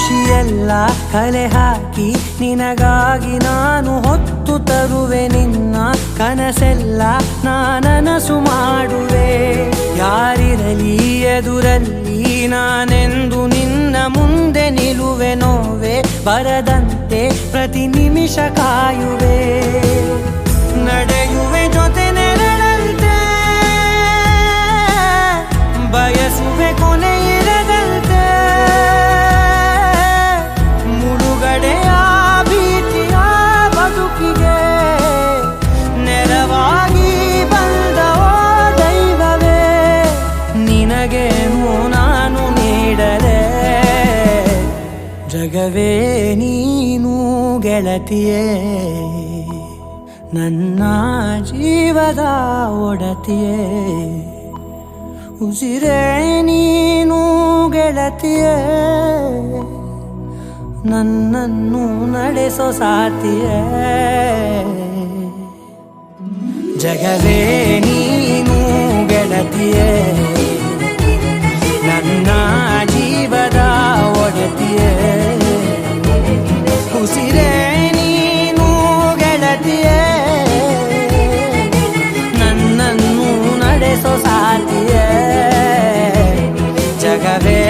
ಖುಷಿಯೆಲ್ಲ ಕಲೆ ಹಾಕಿ ನಿನಗಾಗಿ ನಾನು ಹೊತ್ತು ತರುವೆ ನಿನ್ನ ಕನಸೆಲ್ಲ ನಾನನಸು ಮಾಡುವೆ. ಯಾರಿರಲಿ ಎದುರಲ್ಲಿ ನಾನೆಂದು ನಿನ್ನ ಮುಂದೆ ನಿಲ್ಲುವೆ. ನೋವೆ ಬರದಂತೆ ಪ್ರತಿ ನಿಮಿಷ ಕಾಯುವೆ. ನಡೆಯುವೆ ಜೊತೆ ನೆರಳಂತೆ, ಬಯಸುವೆ ಕೊನೆ ಇರದಂತೆ. ಮುಳುಗಡೆಯ ಭೀತಿಯ ಬದುಕಿಗೆ ನೆರವಾಗಿ ಬಂದವ ದೈವವೇ. ನಿನಗೇನು ನಾನು ನೀಡಲೆ, ಜಗವೇ ನೀನು ಗೆಳತಿಯೇ. ನನ್ನ ಜೀವದ ಒಡತಿಯೇ, ಉಸಿರೇ ನೀನು ಗೆಳತಿಯೇ. ನನ್ನನ್ನು ನಡೆಸೋ ಸಾತಿಯೇ. ಜಗವೇ ನೀನು ಗೆಳತಿಯೇ, ನನ್ನ ಜೀವದ ಒಡತಿಯೇ. ಉಸಿರೇ ನೀನು ಗೆಳತಿಯೇ, ನನ್ನನ್ನು ನಡೆಸೋ ಸಾತಿಯೇ. ಜಗವೇ